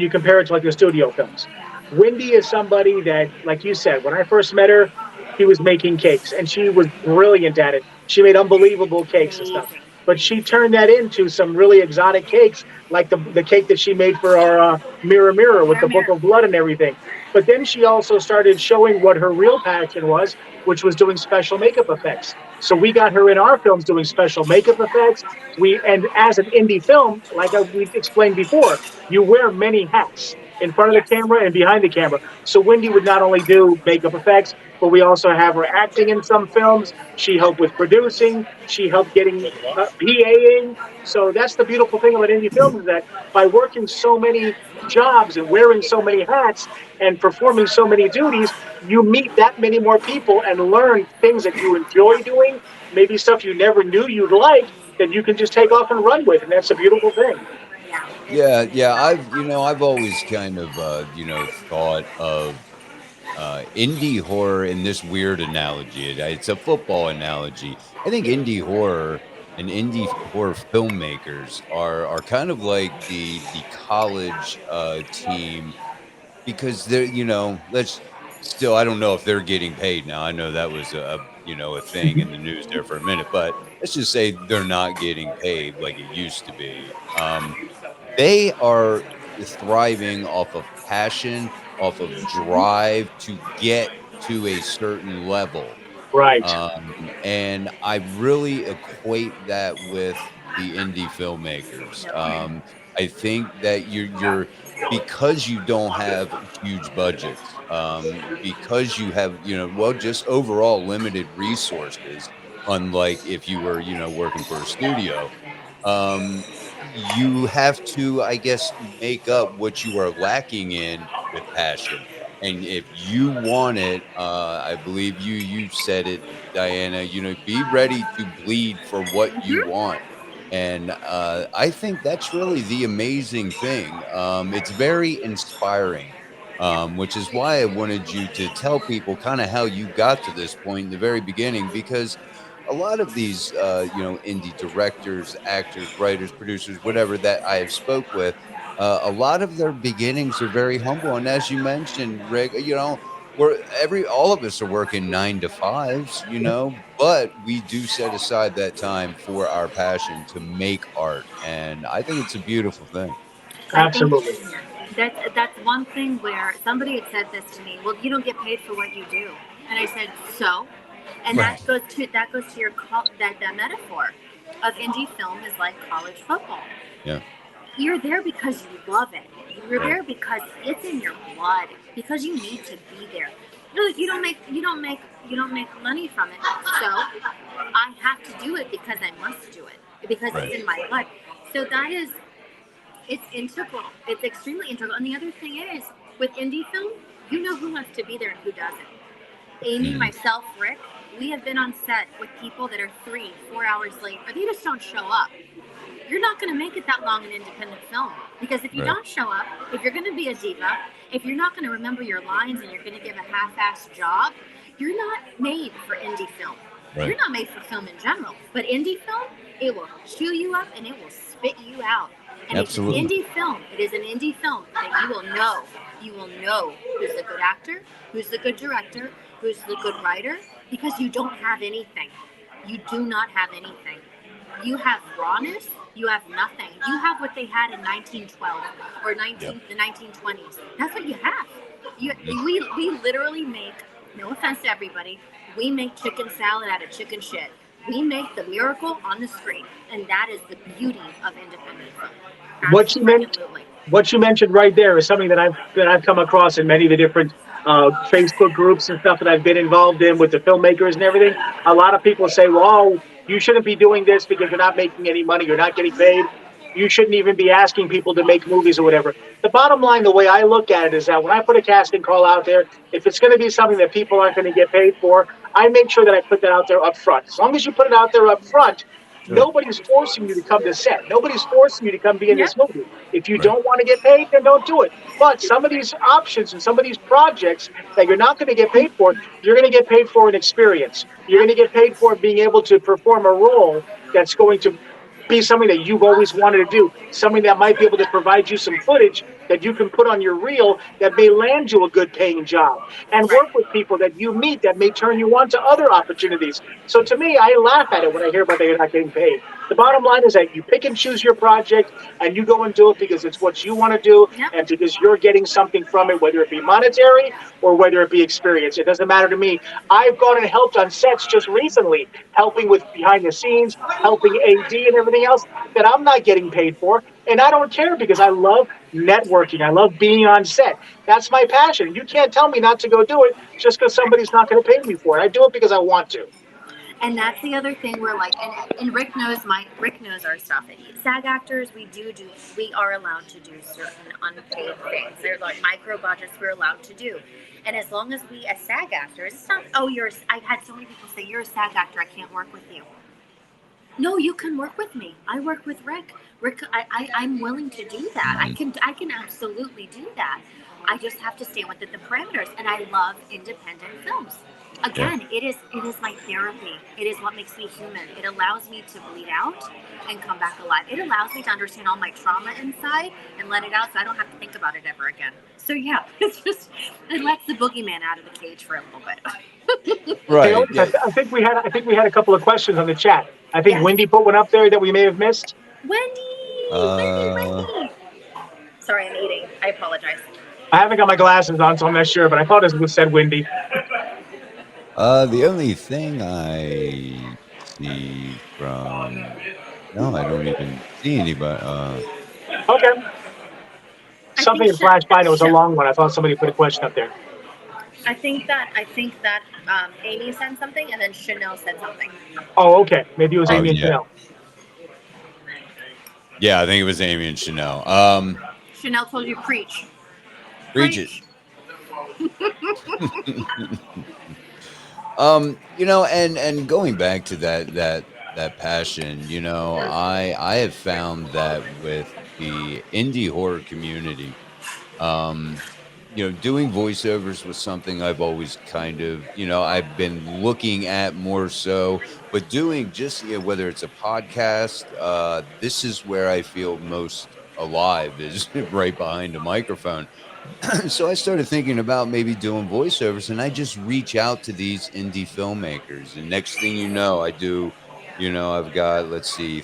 compare it to like the studio films. Wendy is somebody that, like you said, when I first met her, she was making cakes and she was brilliant at it. She made unbelievable cakes and stuff. Amazing. But she turned that into some really exotic cakes, like the cake that she made for our Mirror Mirror with Mirror, the Book mirror. of Blood and everything. But then she also started showing what her real passion was, which was doing special makeup effects. So we got her in our films doing special makeup effects. And as an indie film, like we explained before, you wear many hats in front of the Yes. camera and behind the camera. So Wendy would not only do makeup effects, but we also have her acting in some films. She helped with producing. She helped getting PAing. So that's the beautiful thing about indie films is that by working so many jobs and wearing so many hats and performing so many duties, you meet that many more people and learn things that you enjoy doing, maybe stuff you never knew you'd like that you can just take off and run with. And that's a beautiful thing. Yeah. Yeah, yeah. Love I've I've always kind of thought of indie horror in this weird analogy. It's a football analogy. I think indie horror and indie horror filmmakers are kind of like the college team because they're let's still I don't know if they're getting paid now. I know that was a thing in the news there for a minute, but let's just say they're not getting paid like it used to be. They are thriving off of passion, off of drive to get to a certain level. Right. And I really equate that with the indie filmmakers. I think that you're because you don't have huge budgets, because you have, well, just overall limited resources, unlike if you were, working for a studio. You have to, I guess, make up what you are lacking in with passion. And if you want it, I believe you said it, Diana, be ready to bleed for what you Mm-hmm. want. And I think that's really the amazing thing. It's very inspiring, which is why I wanted you to tell people kind of how you got to this point in the very beginning, because a lot of these, indie directors, actors, writers, producers, whatever that I have spoke with, a lot of their beginnings are very humble. And as you mentioned, Rick, all of us are working 9 to 5s, but we do set aside that time for our passion to make art. And I think it's a beautiful thing. I think Absolutely. That's one thing where somebody had said this to me. Well, you don't get paid for what you do, and I said so, and Right. that goes to your that metaphor of indie film is like college football. Yeah. You're there because you love it. You're Right. there because it's in your blood. Because you need to be there. You don't make money from it. So I have to do it because I must do it because Right. it's in my blood. So that is it's integral. It's extremely integral. And the other thing is with indie film, you know who wants to be there and who doesn't. Amy, Mhm. myself, Rick, we have been on set with people that are 3-4 hours late, or they just don't show up. You're not going to make it that long in independent film because if you Right. don't show up, if you're going to be a diva, if you're not going to remember your lines and you're going to give a half-assed job, you're not made for indie film. Right. You're not made for film in general, but indie film, it will chew you up and it will spit you out. And Absolutely. it's an indie film. It is an indie film that you will know. You will know who's the good actor, who's the good director, who's the good writer, because you don't have anything. You do not have anything. You have rawness. You have nothing. You have what they had in 1912 or the 1920s. That's what you have. We literally make. No offense to everybody. We make chicken salad out of chicken shit. We make the miracle on the screen, and that is the beauty of independent film. What you meant, Absolutely. what you mentioned right there is something that I've come across in many of the different Facebook groups and stuff that I've been involved in with the filmmakers and everything. A lot of people say, "Well, oh, you shouldn't be doing this because you're not making any money. You're not getting paid. You shouldn't even be asking people to make movies or whatever." The bottom line, the way I look at it, is that when I put a casting call out there, if it's going to be something that people aren't going to get paid for, I make sure that I put that out there up front. As long as you put it out there up front, Sure. nobody's forcing you to come to set. Nobody's forcing you to come be in Yep. this movie. If you Right. don't want to get paid, then don't do it. But some of these options and some of these projects that you're not going to get paid for, you're going to get paid for an experience. You're going to get paid for being able to perform a role that's going to be something that you've always wanted to do, something that might be able to provide you some footage that you can put on your reel that may land you a good paying job, and Right. work with people that you meet that may turn you on to other opportunities. So to me, I laugh at it when I hear about that you're not getting paid. The bottom line is that you pick and choose your project and you go and do it because it's what you want to do Yep. and because you're getting something from it, whether it be monetary or whether it be experience. It doesn't matter to me. I've gone and helped on sets just recently, helping with behind the scenes, helping AD and everything else that I'm not getting paid for. And I don't care because I love networking. I love being on set. That's my passion. You can't tell me not to go do it just because somebody's not going to pay me for it. I do it because I want to. And that's the other thing we're like, and Rick knows our stuff. SAG actors, we are allowed to do certain unpaid things. They're like micro budgets we're allowed to do. And as long as we, as SAG actors, it's not, oh, I've had so many people say, you're a SAG actor, I can't work with you. No, you can work with me. I work with Rick. I'm willing to do that. I can absolutely do that. I just have to stay within the parameters. And I love independent films. Again, it is my therapy. It is what makes me human. It allows me to bleed out and come back alive. It allows me to understand all my trauma inside and let it out so I don't have to think about it ever again. So yeah, it lets the boogeyman out of the cage for a little bit. Hey, Right. Yeah. I think we had a couple of questions on the chat. I think Yes. Wendy put one up there that we may have missed. Wendy. Sorry, I'm eating. I apologize. I haven't got my glasses on, so I'm not sure, but I thought it was said Wendy. The only thing I see from no, I don't even see anybody. Okay. I Something think that flashed by. It was a Sha- long one. I thought somebody put a question up there. I think that Amy said something and then Chanel said something. Oh, okay. Maybe it was Oh, Amy and yeah. Chanel. Yeah, I think it was Amy and Chanel. Chanel told you preach. Preach it. And going back to that passion, I have found that with the indie horror community, doing voiceovers was something I've always kind of, I've been looking at more so, but doing just, whether it's a podcast, this is where I feel most alive is right behind a microphone. So I started thinking about maybe doing voiceovers, and I just reach out to these indie filmmakers. And next thing you know, I do, I've got, let's see,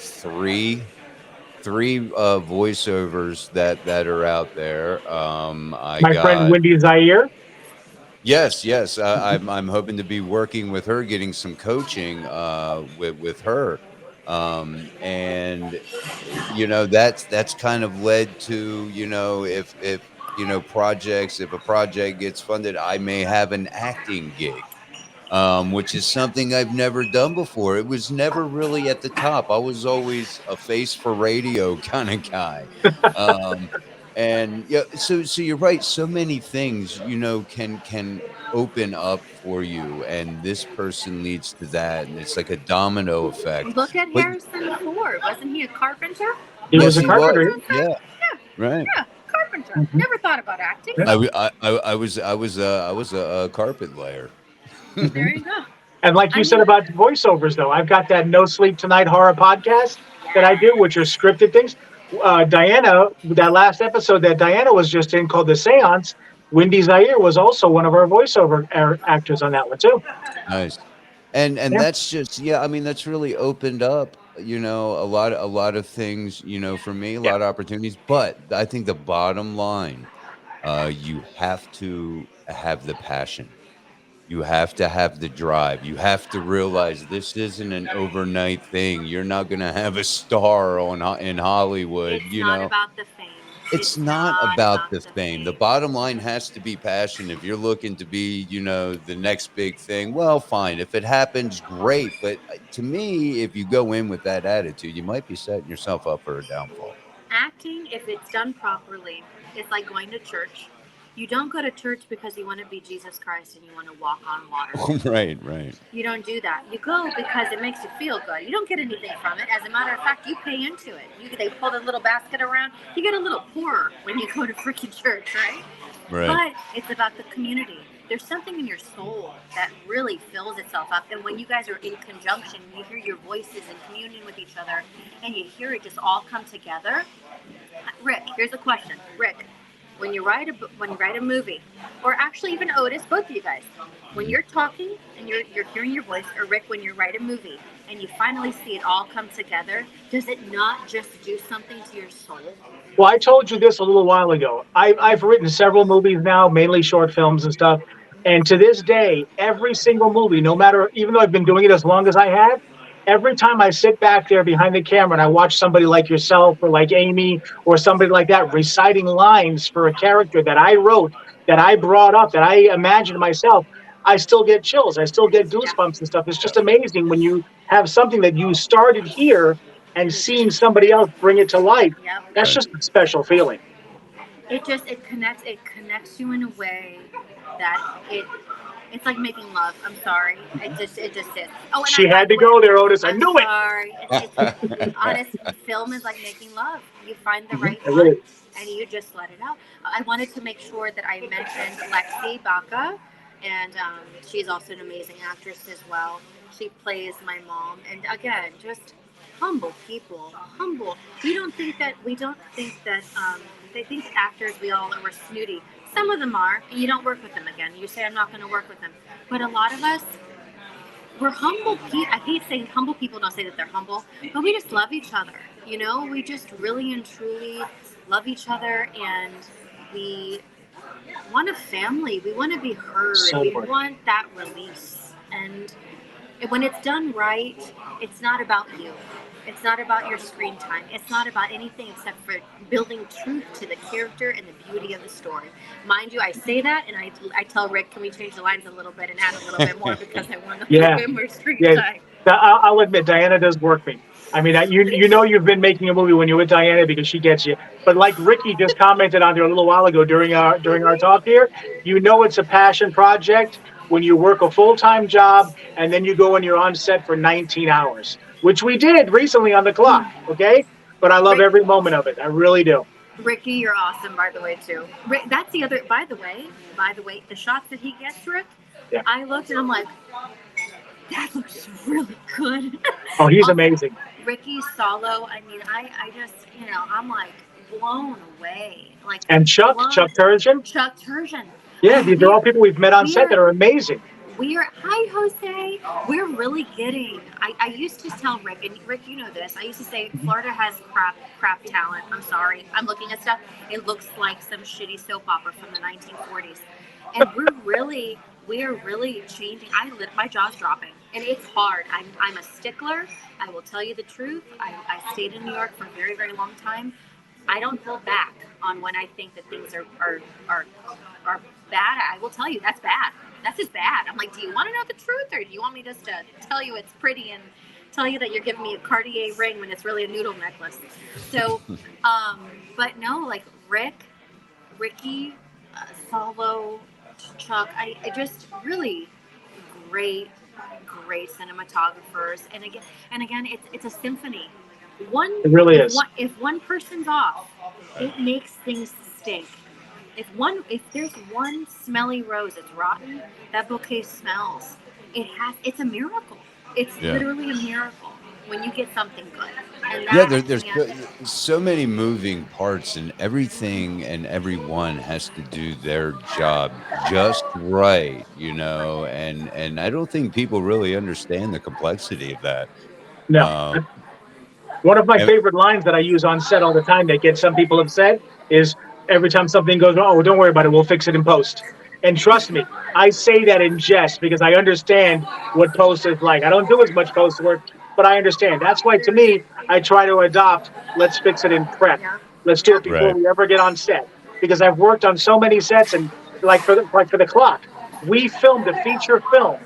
3 voiceovers that are out there. I My friend got Wendy Zaire. Yes, yes. I'm hoping to be working with her, getting some coaching with her, and that's kind of led to if projects, if a project gets funded, I may have an acting gig, which is something I've never done before. It was never really at the top. I was always a face for radio kind of guy. Um, and yeah, so you're right. So many things, can open up for you, and this person leads to that, and it's like a domino effect. Look at But Harrison Ford. Wasn't he a carpenter? He was yes, a he was. carpenter. Yeah, Yeah, right. yeah, carpenter. Mhm. Never thought about acting. Yeah. I was a carpet layer. Mhm. There you go. And like I you said mean, about voiceovers, though, I've got that No Sleep Tonight horror podcast that I do, which are scripted things. Diana, that last episode that Diana was just in called The Seance, Wendy Zaire was also one of our voiceover actors on that one, too. Nice. And Yeah. that's just I mean, that's really opened up, a lot of things, for me, a Yeah. lot of opportunities, but I think the bottom line, you have to have the passion. You have to have the drive. You have to realize this isn't an overnight thing. You're not gonna have a star in Hollywood, it's not about the fame. it's It's not not about about the the fame. The fame. bottom line has to be passion. If you're looking to be, the next big thing, well, fine. If it happens, great. But to me, if you go in with that attitude, you might be setting yourself up for a downfall. Acting, if it's done properly, is like going to church. You don't go to church because you want to be Jesus Christ and you want to walk on water. Right, right. You don't do that. You go because it makes you feel good. You don't get anything from it. As a matter of fact, you pay into it. They pull the little basket around. You get a little poorer when you go to freaking church, right? Right. But it's about the community. There's something in your soul that really fills itself up. And when you guys are in conjunction, you hear your voices in communion with each other, and you hear it just all come together. Rick, here's a question. Rick, when you write a movie, or actually even Otis, both of you guys, when you're talking and you're hearing your voice, or Rick, when you write a movie and you finally see it all come together, does it not just do something to your soul? Well, I told you this a little while ago. I've written several movies now, mainly short films and stuff. And to this day, every single movie, no matter, even though I've been doing it as long as I have, every time I sit back there behind the camera and I watch somebody like yourself or like Amy or somebody like that reciting lines for a character that I wrote, that I brought up, that I imagined myself, I still get chills. I still get goosebumps and stuff. It's just amazing when you have something that you started here and seeing somebody else bring it to life. Yep. That's just a special feeling. It connects you in a way that it's like making love. I'm sorry. It just is. Oh, and She had to go there, Otis. I knew it. Sorry. It's honest. Film is like making love. You find the right I really- one and you just let it out. I wanted to make sure that I mentioned Lexi Baca, and she's also an amazing actress as well. She plays my mom, and again, just humble people. Humble. We don't think that. They think actors, we all are snooty. Some of them are, and you don't work with them again. You say, I'm not going to work with them. But a lot of us, we're humble people. I hate saying humble people don't say that they're humble, but we just love each other. We just really and truly love each other, and we want a family. We want to be heard. We want that release. And when it's done right, it's not about you. It's not about your screen time. It's not about anything except for building truth to the character and the beauty of the story. Mind you, I say that, and I tell Rick, can we change the lines a little bit and add a little bit more because I want a little bit more screen time. I'll admit, Diana does work me. I mean, you've been making a movie when you're with Diana because she gets you. But like Ricky just commented on there a little while ago during our talk here, it's a passion project when you work a full-time job and then you go and you're on set for 19 hours, which we did recently on the clock. Okay, but I love every moment of it. I really do. Ricky, you're awesome, by the way, too. Rick, that's the other. By the way, the shots that he gets, Rick. Yeah. I looked and I'm like, that looks really good. Oh, he's amazing. Ricky Solo. I mean, I just, I'm like blown away. And Chuck Turgeon. Chuck Turgeon. Yeah, these are all people we've met on set that are amazing. Hi, Jose. We're really getting. I used to tell Rick, and Rick, you know this. I used to say Florida has crap talent. I'm sorry. I'm looking at stuff. It looks like some shitty soap opera from the 1940s, and we're really changing. My jaw's dropping, and it's hard. I'm a stickler. I will tell you the truth. I stayed in New York for a very, very long time. I don't hold back on when I think that things are bad. I will tell you that's bad. That's just bad. I'm like, do you want to know the truth, or do you want me just to tell you it's pretty and tell you that you're giving me a Cartier ring when it's really a noodle necklace? So, but no, like Ricky, Salvo, Chuck, I just really great cinematographers, and again, it's a symphony. It really is. If one person's off, it makes things stink. If there's one smelly rose that's rotten, that bouquet smells. It's a miracle. It's literally a miracle when you get something good. And There's so many moving parts, and everything and everyone has to do their job just right, and I don't think people really understand the complexity of that. No. Uh, One of my and- favorite lines that I use on set all the time that gets some people upset is every time something goes wrong, oh, don't worry about it, we'll fix it in post. And trust me, I say that in jest because I understand what post is like. I don't do as much post work, but I understand. That's why, to me, I try to adopt let's fix it in prep. Let's do it before Right. we ever get on set. Because I've worked on so many sets, and like for the clock, we filmed a feature film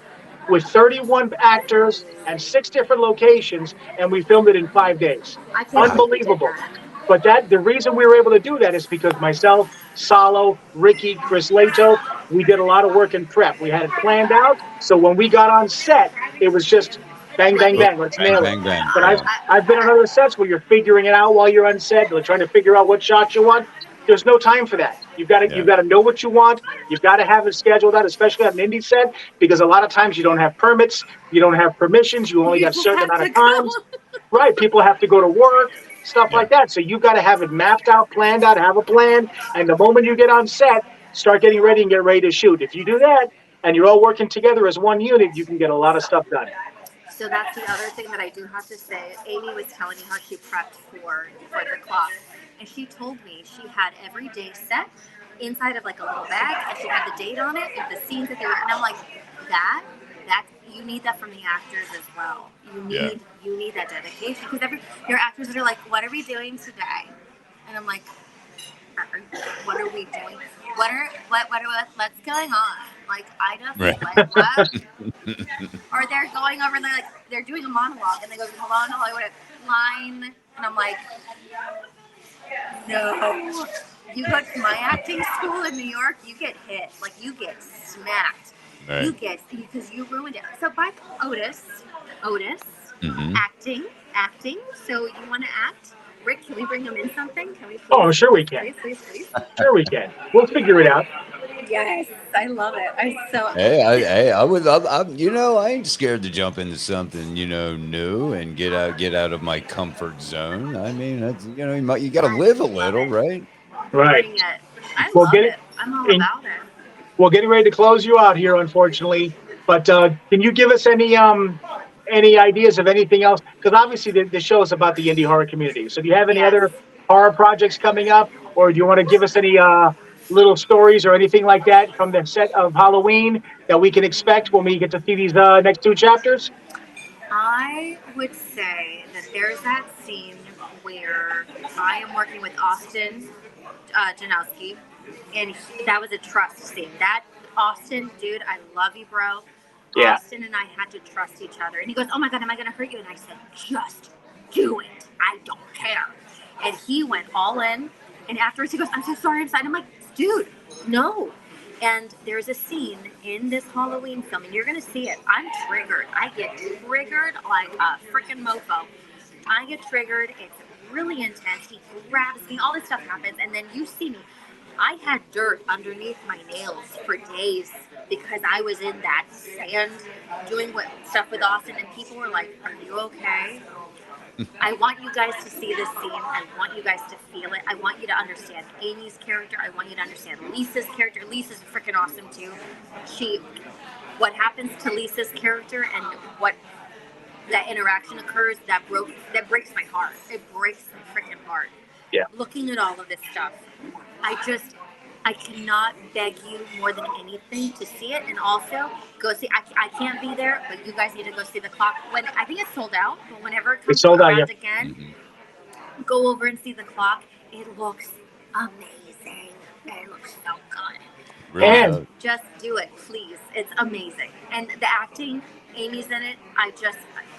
with 31 actors and 6 different locations, and we filmed it in 5 days. I can't believe we did Unbelievable. that. But the reason we were able to do that is because myself, Salo, Ricky, Chris Lato, we did a lot of work in prep. We had it planned out. So when we got on set, it was just bang, bang, Boom, bang, let's bang, nail it. bang, bang. But Yeah. I've been on other sets where you're figuring it out while you're on set, you're trying to figure out what shot you want. There's no time for that. You've got to know what you want. You've got to have it scheduled out, especially on an indie set, because a lot of times you don't have permits, you don't have permissions, you only got a certain amount of times. Right, people have to go to work, stuff like that. So you've got to have it mapped out, planned out, have a plan. And the moment you get on set, start getting ready and get ready to shoot. If you do that and you're all working together as one unit, you can get a lot of stuff done. So that's the other thing that I do have to say. Amy was telling me how she prepped for the clock, and she told me she had every day set inside of like a little bag, and she had the date on it and the scenes that they were. And I'm like, that you need that from the actors as well. You need that dedication, because your actors that are like, what are we doing today? And I'm like, what are we doing? What's going on? Like, I just like what? Or they're going over and they're doing a monologue, and they go monologue line, and I'm like, no. You go to my acting school in New York, you get hit, like you get smacked. Right. You get, because you ruined it. So by Otis, Mm-hmm. acting. So you want to act? Rick, can we bring him in something? Can we? Please? Oh, sure we can. Please. Sure we can. We'll figure it out. Yes, I love it. I would. I ain't scared to jump into something, new and get out of my comfort zone. I mean, that's, you got to live a little, right? Right. I We'll love get it. I'm all about it. We're getting ready to close you out here, unfortunately. But can you give us any ideas of anything else? Because obviously the show is about the indie horror community. So do you have any other horror projects coming up, or do you want to give us any little stories or anything like that from the set of Halloween that we can expect when we get to see these next 2 chapters? I would say that there's that scene where I am working with Austin Janowski, and that was a trust scene. That Austin, dude, I love you, bro. Yeah. Austin and I had to trust each other. And he goes, oh my God, am I going to hurt you? And I said, just do it. I don't care. And he went all in. And afterwards he goes, I'm so sorry inside. I'm like, dude, no. And there's a scene in this Halloween film, and you're going to see it. I'm triggered. I get triggered like a freaking mofo. I get triggered. It's really intense. He grabs me. All this stuff happens. And then you see me. I had dirt underneath my nails for days because I was in that sand doing stuff with Austin, and people were like, are you okay? I want you guys to see this scene. I want you guys to feel it. I want you to understand Amy's character. I want you to understand Lisa's character. Lisa's freaking awesome too. what happens to Lisa's character and what that interaction occurs, that breaks my heart. It breaks my freaking heart. Yeah. Looking at all of this stuff, I cannot beg you more than anything to see it, and also go see. I can't be there, but you guys need to go see The Clock. When I think it's sold out, but whenever it comes sold out, around yeah. again, go over and see The Clock. It looks amazing. It looks so good. Really And- does. Just do it, please. It's amazing. And the acting, Amy's in it. I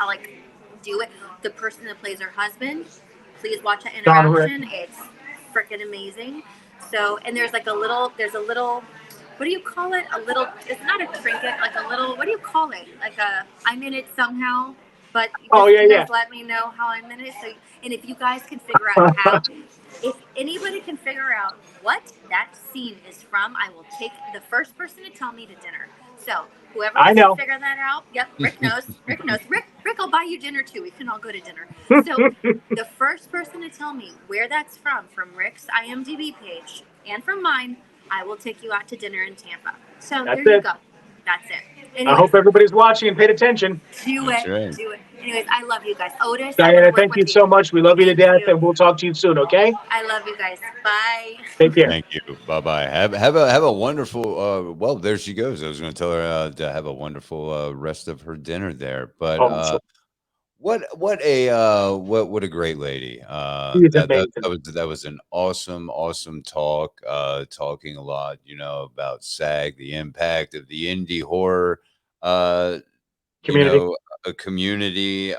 like do it. The person that plays her husband, please watch that Don Rick. interaction. It's freaking amazing. So, and there's a little, what do you call it? It's not a trinket, like a little, what do you call it? Like I'm in it somehow, but you guys let me know how I'm in it. So, and if you guys can figure out how, if anybody can figure out what that scene is from, I will take the first person to tell me to dinner. So whoever can figure that out, yep, Rick knows. Rick will buy you dinner too. We can all go to dinner. So the first person to tell me where that's from Rick's IMDb page and from mine, I will take you out to dinner in Tampa. So there you go. That's it. Anyways, I hope everybody's watching and paid attention. Do it. Anyways, I love you guys. Otis, Diana, thank you so much. We love you to death, and we'll talk to you soon, okay? I love you guys. Bye. Take care. Thank you. Bye-bye. Have a wonderful, well, there she goes. I was going to tell her to have a wonderful rest of her dinner there. But what a great lady. That was an awesome talk, talking a lot, about SAG, the impact of the indie horror community. A community.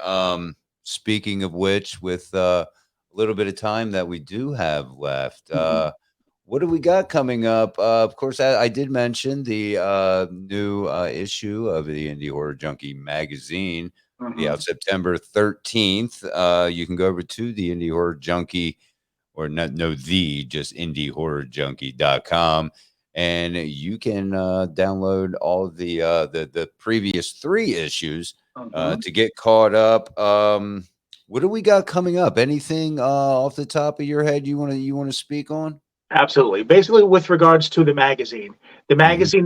Speaking of which, with a little bit of time that we do have left, what do we got coming up? Of course, I did mention the new issue of the Indie Horror Junkie magazine. Be out September 13th. You can go over to the Indie Horror Junkie, or just indiehorrorjunkie.com, and you can download all the previous 3 issues to get caught up. What do we got coming up? Anything off the top of your head you want to speak on? Absolutely. Basically, with regards to the magazine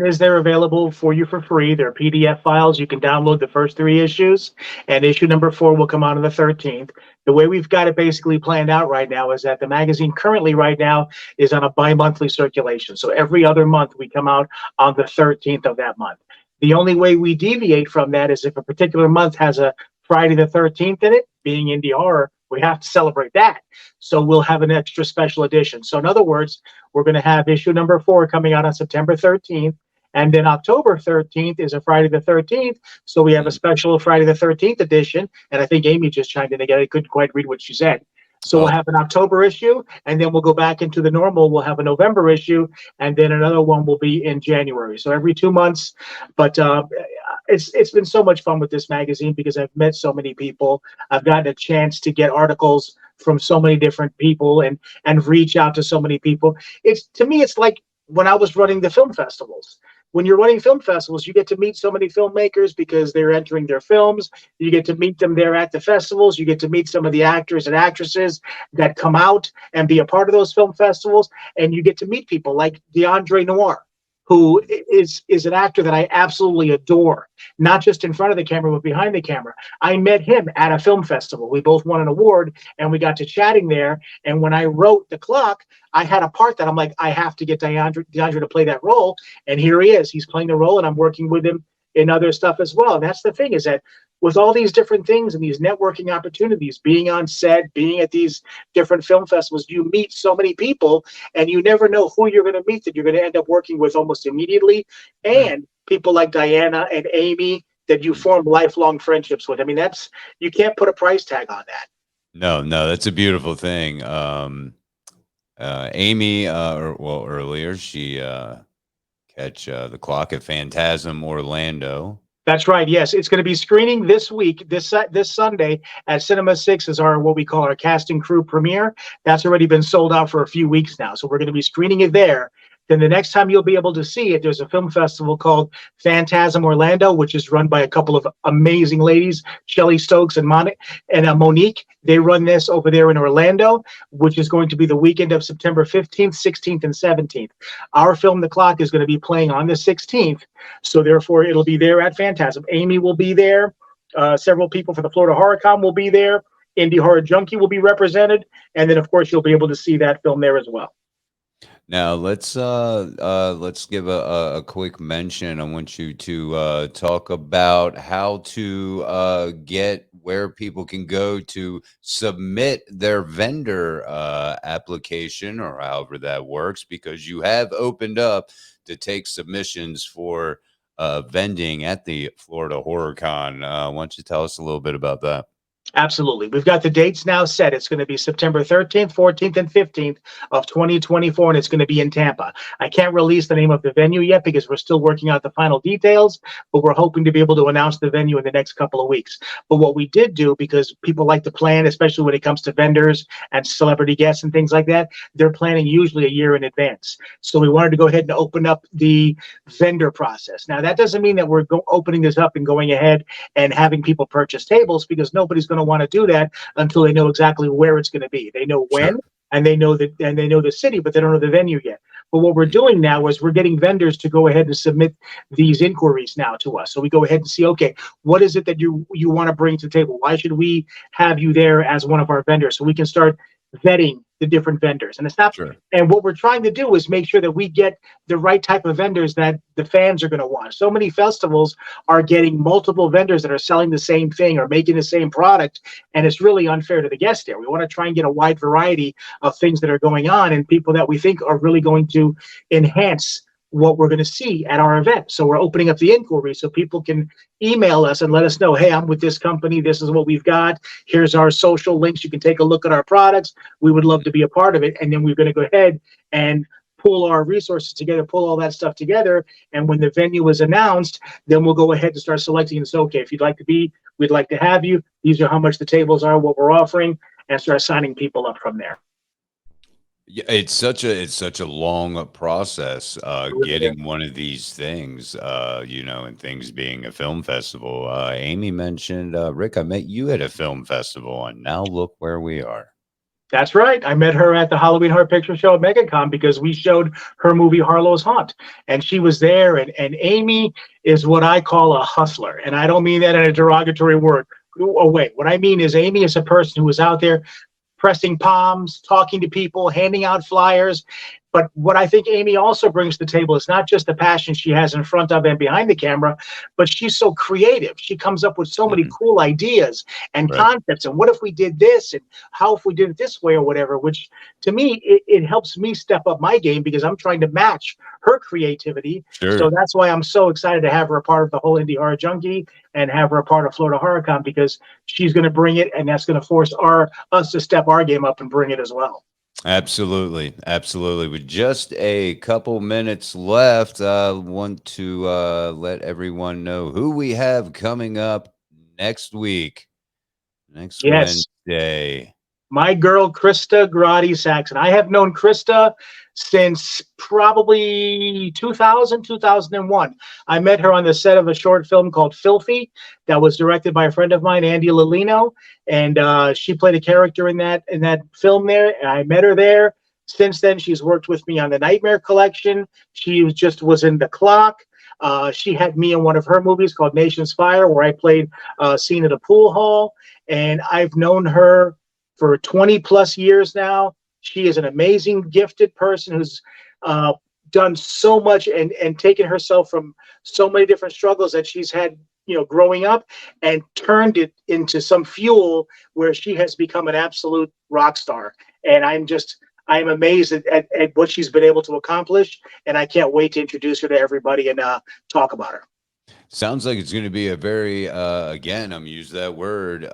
is there available for you for free. They're PDF files. You can download the first 3 issues, and issue number 4 will come out on the 13th. The way we've got it basically planned out right now is that the magazine currently right now is on a bi-monthly circulation. So every other month we come out on the 13th of that month. The only way we deviate from that is if a particular month has a Friday the 13th in it, being indie horror, we have to celebrate that. So we'll have an extra special edition. So in other words, we're going to have issue number 4 coming out on September 13th. And then October 13th is a Friday the 13th. So we have a special Friday the 13th edition. And I think Amy just chimed in again. I couldn't quite read what she said. So we'll have an October issue, and then we'll go back into the normal. We'll have a November issue, and then another one will be in January. So every 2 months. But it's been so much fun with this magazine because I've met so many people. I've gotten a chance to get articles from so many different people and reach out to so many people. To me, it's like when I was running the film festivals. When you're running film festivals, you get to meet so many filmmakers because they're entering their films. You get to meet them there at the festivals. You get to meet some of the actors and actresses that come out and be a part of those film festivals. And you get to meet people like DeAndre Noir, who is an actor that I absolutely adore, not just in front of the camera, but behind the camera. I met him at a film festival. We both won an award, and we got to chatting there. And when I wrote The Clock, I had a part that I'm like, I have to get DeAndre to play that role. And here he is. He's playing the role, and I'm working with him in other stuff as well. And that's the thing, is that with all these different things and these networking opportunities, being on set, being at these different film festivals, you meet so many people, and you never know who you're going to meet that you're going to end up working with almost immediately. And people like Diana and Amy that you form lifelong friendships with. I mean, you can't put a price tag on that. No, that's a beautiful thing. Amy, earlier she catch The Clock at Phantasm Orlando. That's right. Yes, it's going to be screening this week, this Sunday at Cinema 6 is what we call our cast and crew premiere. That's already been sold out for a few weeks now. So we're going to be screening it there. Then the next time you'll be able to see it, there's a film festival called Phantasm Orlando, which is run by a couple of amazing ladies, Shelley Stokes and Monique. They run this over there in Orlando, which is going to be the weekend of September 15th, 16th, and 17th. Our film, The Clock, is going to be playing on the 16th, so therefore it'll be there at Phantasm. Amy will be there. Several people for the Florida Horror Con will be there. Indie Horror Junkie will be represented, and then of course you'll be able to see that film there as well. Now let's give a quick mention. I want you to talk about how to get where people can go to submit their vendor application, or however that works, because you have opened up to take submissions for vending at the Florida Horror Con. Why don't you tell us a little bit about that? Absolutely. We've got the dates now set. It's going to be September 13th, 14th, and 15th of 2024, and it's going to be in Tampa. I can't release the name of the venue yet because we're still working out the final details, but we're hoping to be able to announce the venue in the next couple of weeks. But what we did do, because people like to plan, especially when it comes to vendors and celebrity guests and things like that, they're planning usually a year in advance. So we wanted to go ahead and open up the vendor process. Now, that doesn't mean that we're opening this up and going ahead and having people purchase tables, because nobody's going to want to do that until they know exactly where it's going to be. They know when, and they know that, and they know the city, but they don't know the venue yet. But what we're doing now is we're getting vendors to go ahead and submit these inquiries now to us. So we go ahead and see, okay, what is it that you want to bring to the table? Why should we have you there as one of our vendors? So we can start vetting the different vendors. And it's not, and what we're trying to do is make sure that we get the right type of vendors that the fans are going to want. So many festivals are getting multiple vendors that are selling the same thing or making the same product, and it's really unfair to the guests there. We want to try and get a wide variety of things that are going on and people that we think are really going to enhance what we're going to see at our event. So we're opening up the inquiry so people can email us and let us know, hey, I'm with this company. This is what we've got. Here's our social links. You can take a look at our products. We would love to be a part of it. And then we're going to go ahead and pull our resources together, pull all that stuff together. And when the venue is announced, then we'll go ahead and start selecting and say, okay, if you'd like to be, we'd like to have you. These are how much the tables are, what we're offering, and start signing people up from there. Yeah, it's such a long process getting one of these things, and things being a film festival. Amy mentioned, Rick, I met you at a film festival, and now look where we are. That's right. I met her at the Halloween Horror Picture Show at MegaCon because we showed her movie Harlow's Haunt, and she was there. And Amy is what I call a hustler, and I don't mean that in a derogatory word. Oh, wait. What I mean is Amy is a person who is out there pressing palms, talking to people, handing out flyers. But what I think Amy also brings to the table is not just the passion she has in front of and behind the camera, but she's so creative. She comes up with so many cool ideas and concepts. And what if we did this? And how if we did it this way or whatever, which to me, it helps me step up my game because I'm trying to match her creativity. So that's why I'm so excited to have her a part of the whole Indie Horror Junkie and have her a part of Florida Horror Con, because she's going to bring it, and that's going to force us to step our game up and bring it as well. Absolutely. With just a couple minutes left, I want to let everyone know who we have coming up next week, next Wednesday. My girl, Krista Grotti Saxon. I have known Krista since probably 2001. I met her on the set of a short film called Filthy that was directed by a friend of mine, Andy Lolino, and she played a character in that film there, and I met her there. Since then, she's worked with me on the Nightmare Collection. She was in The Clock. She had me in one of her movies called Nation's Fire, where I played a scene at a pool hall, and I've known her for 20 plus years now. She is an amazing, gifted person who's done so much and taken herself from so many different struggles that she's had, growing up, and turned it into some fuel where she has become an absolute rock star. And I'm amazed at what she's been able to accomplish. And I can't wait to introduce her to everybody and talk about her. Sounds like it's going to be a very, again, I'm using that word,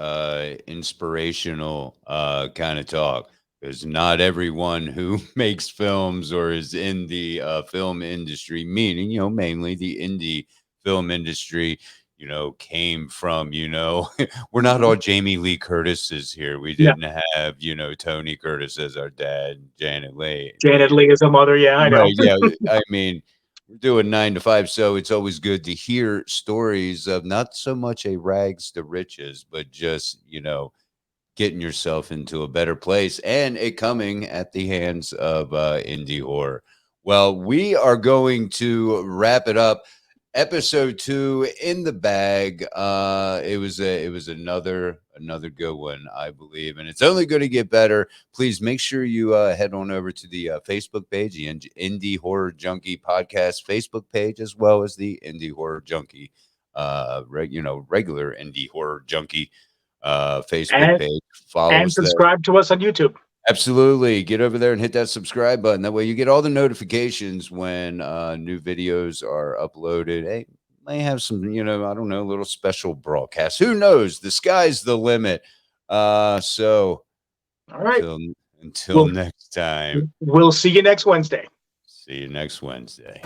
inspirational kind of talk. Because not everyone who makes films or is in the film industry, meaning, mainly the indie film industry, came from, we're not all Jamie Lee Curtises here. We Yeah. didn't have, Tony Curtis as our dad, Janet Leigh. Janet Leigh is a mother. Yeah, I know. Right, yeah. I mean, we're doing 9 to 5, so it's always good to hear stories of not so much a rags to riches, but just, getting yourself into a better place and it coming at the hands of indie horror. Well, we are going to wrap it up. Episode 2 in the bag. It was another good one, I believe, and it's only going to get better. Please make sure you head on over to the Facebook page, the Indie Horror Junkie podcast Facebook page, as well as the Indie Horror Junkie, regular Indie Horror Junkie Facebook page. Follow and us there. subscribe to us on YouTube. Absolutely. Get over there and hit that subscribe button. That way you get all the notifications when new videos are uploaded. Hey, may have some, I don't know, little special broadcasts. Who knows? The sky's the limit. So all right. Until next time. We'll see you next Wednesday. See you next Wednesday.